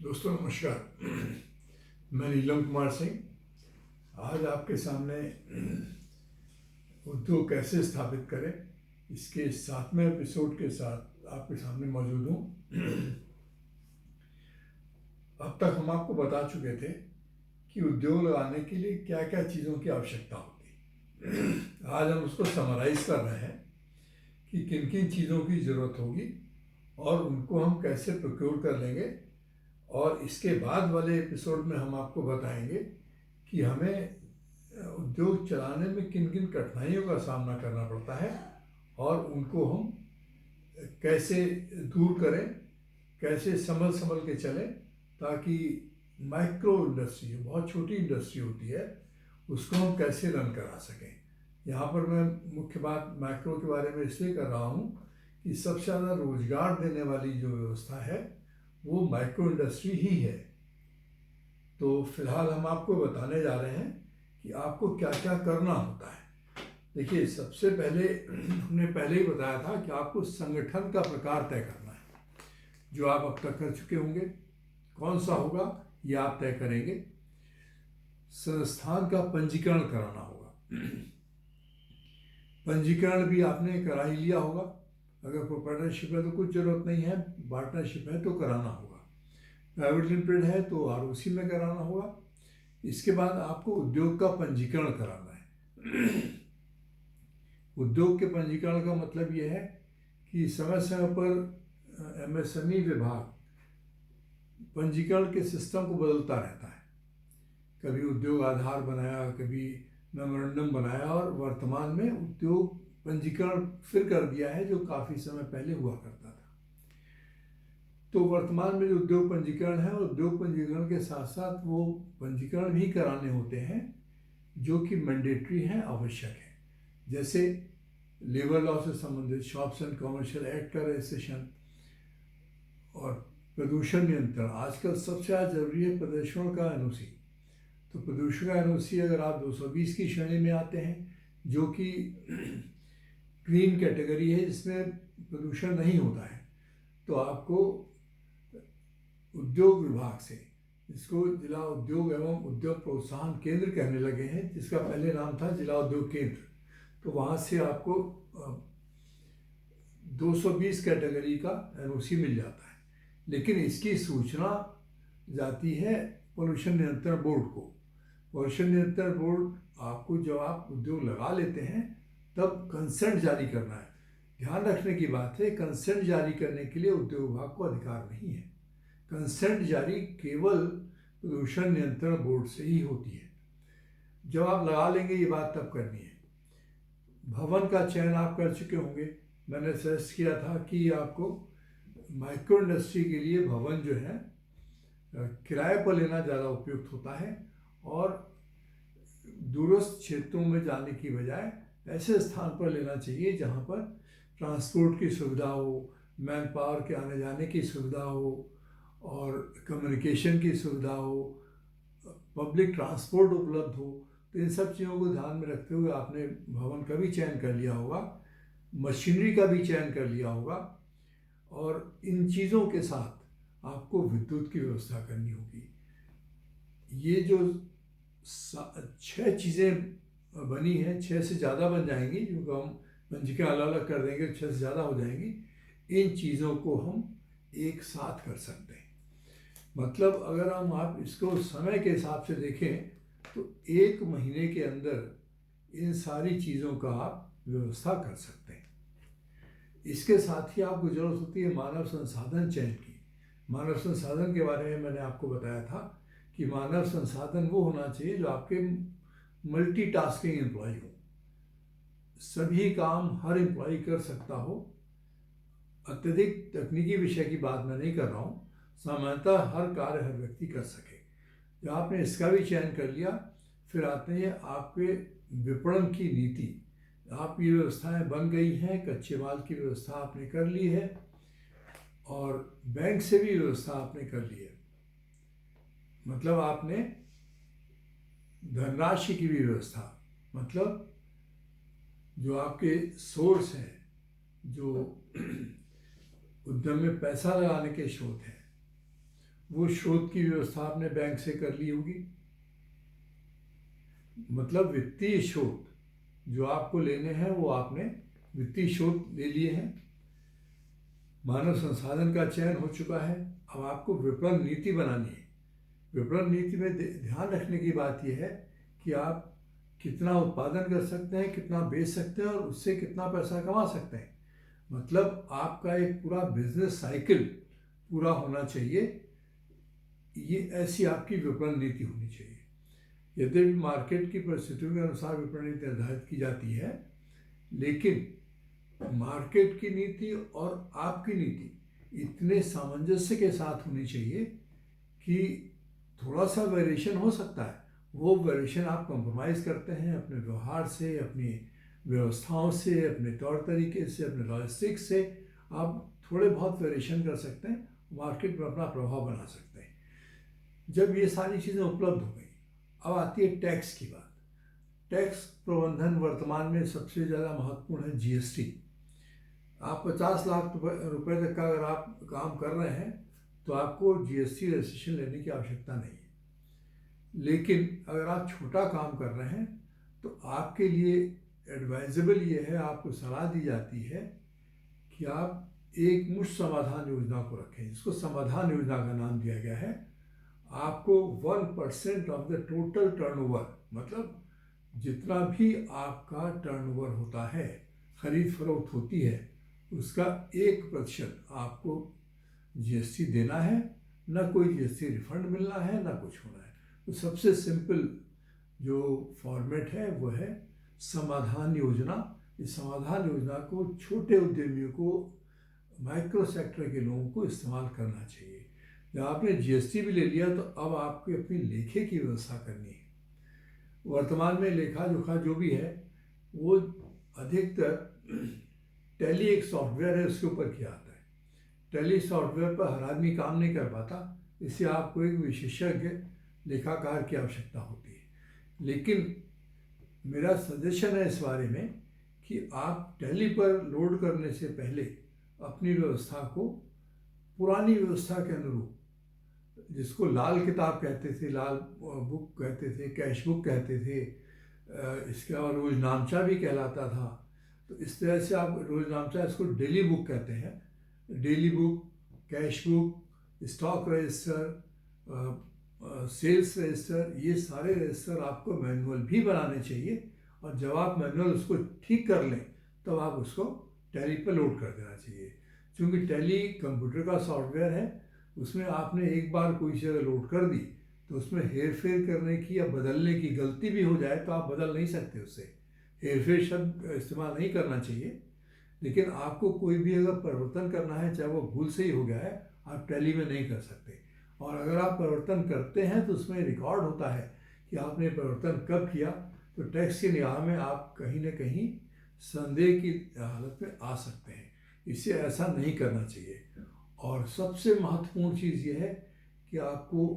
दोस्तों नमस्कार। मैं नीलम कुमार सिंह आज आपके सामने उद्योग कैसे स्थापित करें इसके 7वें एपिसोड के साथ आपके सामने मौजूद हूँ। अब तक हम आपको बता चुके थे कि उद्योग लगाने के लिए क्या क्या चीज़ों की आवश्यकता होती। आज हम उसको समराइज कर रहे हैं कि किन किन चीज़ों की ज़रूरत होगी और उनको हम कैसे प्रोक्योर कर लेंगे। और इसके बाद वाले एपिसोड में हम आपको बताएंगे कि हमें उद्योग चलाने में किन किन कठिनाइयों का सामना करना पड़ता है और उनको हम कैसे दूर करें, कैसे संभल के चलें, ताकि माइक्रो इंडस्ट्री जो बहुत छोटी इंडस्ट्री होती है उसको हम कैसे रन करा सकें। यहाँ पर मैं मुख्य बात मैक्रो के बारे में इसलिए कर रहा हूँ कि सबसे ज़्यादा रोजगार देने वाली जो व्यवस्था है वो माइक्रो इंडस्ट्री ही है। तो फिलहाल हम आपको बताने जा रहे हैं कि आपको क्या क्या करना होता है। देखिए, सबसे पहले हमने पहले ही बताया था कि आपको संगठन का प्रकार तय करना है जो आप अब तक कर चुके होंगे। कौन सा होगा ये आप तय करेंगे। संस्थान का पंजीकरण कराना होगा। पंजीकरण भी आपने करा ही लिया होगा। अगर प्रोप्राइटरशिप है तो कुछ ज़रूरत नहीं है, पार्टनरशिप है तो कराना होगा, प्राइवेट लिमिटेड है तो आरओसी में कराना होगा। इसके बाद आपको उद्योग का पंजीकरण कराना है। उद्योग के पंजीकरण का मतलब ये है कि समय समय पर एमएसएमई विभाग पंजीकरण के सिस्टम को बदलता रहता है। कभी उद्योग आधार बनाया, कभी मेमोरेंडम बनाया और वर्तमान में उद्योग पंजीकरण फिर कर दिया है जो काफ़ी समय पहले हुआ करता था। तो वर्तमान में जो उद्योग पंजीकरण है, उद्योग पंजीकरण के साथ साथ वो पंजीकरण भी कराने होते हैं जो कि मैंडेटरी हैं, आवश्यक है। जैसे लेबर लॉ से संबंधित शॉप्स एंड कमर्शियल एक्ट का रजिस्ट्रेशन और प्रदूषण नियंत्रण। आजकल सबसे ज़्यादा जरूरी है प्रदूषण का एनओसी। तो प्रदूषण का एनओसी अगर आप 220 की श्रेणी में आते हैं जो कि ग्रीन कैटेगरी है जिसमें प्रदूषण नहीं होता है, तो आपको उद्योग विभाग से, जिसको जिला उद्योग एवं उद्योग प्रोत्साहन केंद्र कहने लगे हैं, जिसका पहले नाम था जिला उद्योग केंद्र, तो वहाँ से आपको 220 कैटेगरी का एनओसी मिल जाता है। लेकिन इसकी सूचना जाती है पोल्यूशन नियंत्रण बोर्ड को। पोल्यूशन नियंत्रण बोर्ड आपको, जब आप उद्योग लगा लेते हैं तब कंसेंट जारी करना है। ध्यान रखने की बात है, कंसेंट जारी करने के लिए उद्योग विभाग को अधिकार नहीं है। कंसेंट जारी केवल प्रदूषण नियंत्रण बोर्ड से ही होती है। जब आप लगा लेंगे ये बात तब करनी है। भवन का चयन आप कर चुके होंगे। मैंने सजेस्ट किया था कि आपको माइक्रो इंडस्ट्री के लिए भवन जो है किराए पर लेना ज़्यादा उपयुक्त होता है और दूरस्थ क्षेत्रों में जाने की बजाय ऐसे स्थान पर लेना चाहिए जहाँ पर ट्रांसपोर्ट की सुविधा हो, मैन पावर के आने जाने की सुविधा हो और कम्युनिकेशन की सुविधा हो, पब्लिक ट्रांसपोर्ट उपलब्ध हो। तो इन सब चीज़ों को ध्यान में रखते हुए आपने भवन का भी चयन कर लिया होगा, मशीनरी का भी चयन कर लिया होगा और इन चीज़ों के साथ आपको विद्युत की व्यवस्था करनी होगी। ये जो 6 चीज़ें बनी हैं, 6 से ज़्यादा बन जाएंगी, क्योंकि हम पंजीकरण अलग अलग कर देंगे, 6 से ज़्यादा हो जाएंगी। इन चीज़ों को हम एक साथ कर सकते हैं। मतलब अगर हम आप इसको समय के हिसाब से देखें तो 1 महीने के अंदर इन सारी चीज़ों का आप व्यवस्था कर सकते हैं। इसके साथ ही आपको ज़रूरत होती है मानव संसाधन चयन की। मानव संसाधन के बारे में मैंने आपको बताया था कि मानव संसाधन वो होना चाहिए जो आपके मल्टीटास्किंग एम्प्लॉय हो, सभी काम हर एम्प्लॉय कर सकता हो। अत्यधिक तकनीकी विषय की बात मैं नहीं कर रहा हूँ, सामान्यतः हर कार्य हर व्यक्ति कर सके। जब आपने इसका भी चयन कर लिया, फिर आते हैं आपके विपणन की नीति। आपकी व्यवस्थाएं बन गई हैं, कच्चे माल की व्यवस्था आपने कर ली है और बैंक से भी व्यवस्था आपने कर ली है। मतलब आपने धनराशि की भी व्यवस्था, मतलब जो आपके सोर्स हैं, जो उद्यम में पैसा लगाने के स्रोत हैं, वो स्रोत की व्यवस्था आपने बैंक से कर ली होगी। मतलब वित्तीय स्रोत जो आपको लेने हैं वो आपने वित्तीय स्रोत ले लिए हैं। मानव संसाधन का चयन हो चुका है। अब आपको विपणन नीति बनानी है। विपणन नीति में ध्यान रखने की बात यह है कि आप कितना उत्पादन कर सकते हैं, कितना बेच सकते हैं और उससे कितना पैसा कमा सकते हैं। मतलब आपका एक पूरा बिजनेस साइकिल पूरा होना चाहिए। ये ऐसी आपकी विपणन नीति होनी चाहिए। यद्यपि मार्केट की परिस्थितियों के अनुसार विपणन नीति निर्धारित की जाती है, लेकिन मार्केट की नीति और आपकी नीति इतने सामंजस्य के साथ होनी चाहिए कि थोड़ा सा वेरिएशन हो सकता है। वो वेरिएशन आप कंप्रोमाइज़ करते हैं अपने व्यवहार से, अपनी व्यवस्थाओं से, अपने तौर तरीके से, अपने लॉजिस्टिक्स से। आप थोड़े बहुत वेरिएशन कर सकते हैं, मार्केट में अपना प्रभाव बना सकते हैं। जब ये सारी चीज़ें उपलब्ध हो गई, अब आती है टैक्स की बात। टैक्स प्रबंधन वर्तमान में सबसे ज़्यादा महत्वपूर्ण है जीएसटी। आप 50 लाख रुपए तक का अगर आप काम कर रहे हैं तो आपको जीएसटी रजिस्ट्रेशन लेने की आवश्यकता नहीं है। लेकिन अगर आप छोटा काम कर रहे हैं तो आपके लिए एडवाइजेबल ये है, आपको सलाह दी जाती है कि आप एक मुश्त समाधान योजना को रखें, जिसको समाधान योजना का नाम दिया गया है। आपको 1% ऑफ द टोटल टर्नओवर, मतलब जितना भी आपका टर्नओवर होता है, खरीद फरोख्त होती है, उसका 1% आपको जीएसटी देना है। ना कोई जीएसटी रिफंड मिलना है, ना कुछ होना है। तो सबसे सिंपल जो फॉर्मेट है वो है समाधान योजना। इस समाधान योजना को छोटे उद्यमियों को, माइक्रो सेक्टर के लोगों को इस्तेमाल करना चाहिए। जब आपने जीएसटी भी ले लिया तो अब आपको अपनी लेखे की व्यवस्था करनी है। वर्तमान में लेखा जोखा जो भी है वो अधिकतर टैली एक सॉफ्टवेयर है, उसके ऊपर किया जाता है। टैली सॉफ्टवेयर पर हर आदमी काम नहीं कर पाता, इससे आपको एक विशेषज्ञ लेखाकार की आवश्यकता होती है। लेकिन मेरा सजेशन है इस बारे में कि आप टैली पर लोड करने से पहले अपनी व्यवस्था को पुरानी व्यवस्था के अनुरूप, जिसको लाल किताब कहते थे, लाल बुक कहते थे, कैश बुक कहते थे, इसके अलावा रोजनामचा भी कहलाता था। तो इस तरह से आप रोजनामचा, इसको डेली बुक कहते हैं। Daily book, cash book, stock register, sales register, ये सारे रजिस्टर आपको मैनुअल भी बनाने चाहिए। और जब आप मैनुअल उसको ठीक कर लें तब आप उसको टैली पर लोड कर देना चाहिए। क्योंकि टैली कंप्यूटर का सॉफ्टवेयर है, उसमें आपने एक बार कोई चीज़ लोड कर दी तो उसमें हेर फेर करने की या बदलने की गलती भी हो जाए तो आप बदल नहीं सकते। उससे हेर फेर शब्द इस्तेमाल नहीं करना चाहिए। लेकिन आपको कोई भी अगर परिवर्तन करना है, चाहे वो भूल से ही हो गया है, आप टैली में नहीं कर सकते। और अगर आप परिवर्तन करते हैं तो उसमें रिकॉर्ड होता है कि आपने परिवर्तन कब किया। तो टैक्स की निगाह में आप कहीं ना कहीं संदेह की हालत में आ सकते हैं। इसे ऐसा नहीं करना चाहिए। और सबसे महत्वपूर्ण चीज़ ये है कि आपको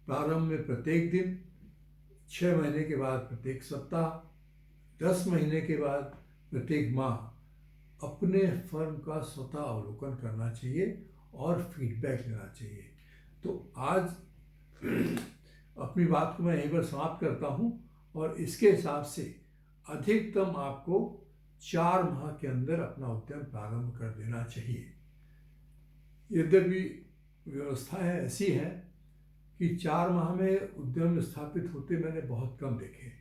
प्रारंभ में प्रत्येक दिन, 6 महीने के बाद प्रत्येक सप्ताह, 10 महीने के बाद प्रत्येक माह अपने फर्म का स्वतः अवलोकन करना चाहिए और फीडबैक लेना चाहिए। तो आज अपनी बात को मैं यहीं पर समाप्त करता हूँ और इसके हिसाब से अधिकतम आपको 4 माह के अंदर अपना उद्यम प्रारंभ कर देना चाहिए। यद्यपि व्यवस्थाएं ऐसी हैं कि 4 माह में उद्यम स्थापित होते मैंने बहुत कम देखे।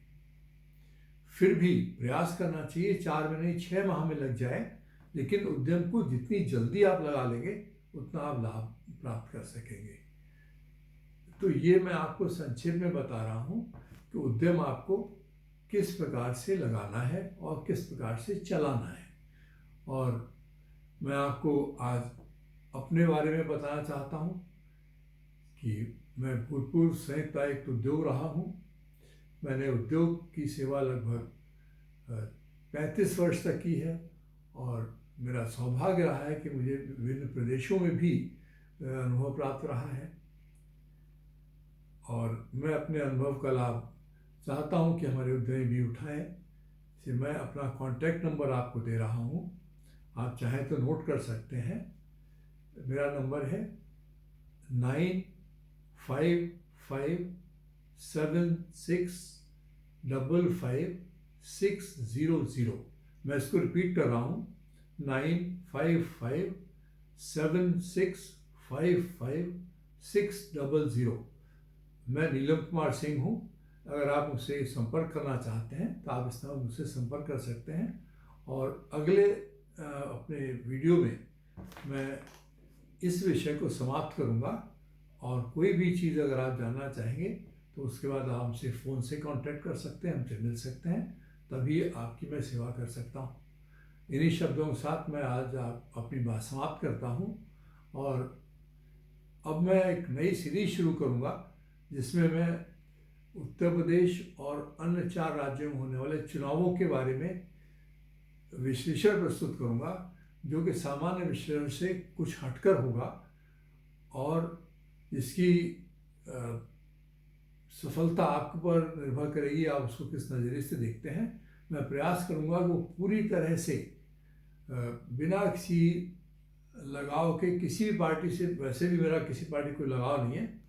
फिर भी प्रयास करना चाहिए, 4 में नहीं 6 माह में लग जाए, लेकिन उद्यम को जितनी जल्दी आप लगा लेंगे उतना आप लाभ प्राप्त कर सकेंगे। तो ये मैं आपको संक्षेप में बता रहा हूँ कि उद्यम आपको किस प्रकार से लगाना है और किस प्रकार से चलाना है। और मैं आपको आज अपने बारे में बताना चाहता हूँ कि मैं भूतपूर्व संयुक्त आयुक्त उद्योग रहा हूँ। मैंने उद्योग की सेवा लगभग 35 वर्ष तक की है और मेरा सौभाग्य रहा है कि मुझे विभिन्न प्रदेशों में भी अनुभव प्राप्त रहा है। और मैं अपने अनुभव का लाभ चाहता हूं कि हमारे उद्यमी भी उठाएं। इसलिए मैं अपना कॉन्टैक्ट नंबर आपको दे रहा हूं, आप चाहें तो नोट कर सकते हैं। मेरा नंबर है 9 9557655600। मैं इसको रिपीट कर रहा हूँ, 9557655600। मैं नीलम कुमार सिंह हूँ। अगर आप मुझसे संपर्क करना चाहते हैं तो आप इस तरह मुझसे संपर्क कर सकते हैं। और अगले अपने वीडियो में मैं इस विषय को समाप्त करूँगा, और कोई भी चीज़ अगर आप जानना चाहेंगे तो उसके बाद आप हमसे फ़ोन से कांटेक्ट कर सकते हैं, हमसे मिल सकते हैं, तभी आपकी मैं सेवा कर सकता हूँ। इन्हीं शब्दों के साथ मैं आज अपनी बात समाप्त करता हूँ। और अब मैं एक नई सीरीज शुरू करूँगा जिसमें मैं उत्तर प्रदेश और अन्य 4 राज्यों में होने वाले चुनावों के बारे में विश्लेषण प्रस्तुत करूँगा, जो कि सामान्य विश्लेषण से कुछ हटकर होगा और इसकी सफलता आप पर निर्भर करेगी, आप उसको किस नज़रिए से देखते हैं। मैं प्रयास करूँगा कि वो पूरी तरह से बिना किसी लगाव के किसी भी पार्टी से, वैसे भी मेरा किसी पार्टी को लगाव नहीं है,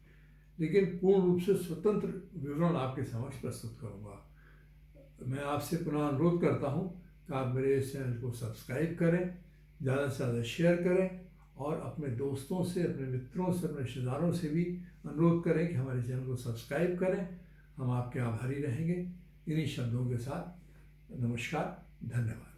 लेकिन पूर्ण रूप से स्वतंत्र विवरण आपके समक्ष प्रस्तुत करूँगा। मैं आपसे पुनः अनुरोध करता हूँ कि आप मेरे इस चैनल को सब्सक्राइब करें, ज़्यादा से ज़्यादा शेयर करें, और अपने दोस्तों से, अपने मित्रों से, अपने रिश्तेदारों से भी अनुरोध करें कि हमारे चैनल को सब्सक्राइब करें। हम आपके आभारी रहेंगे। इन्हीं शब्दों के साथ नमस्कार, धन्यवाद।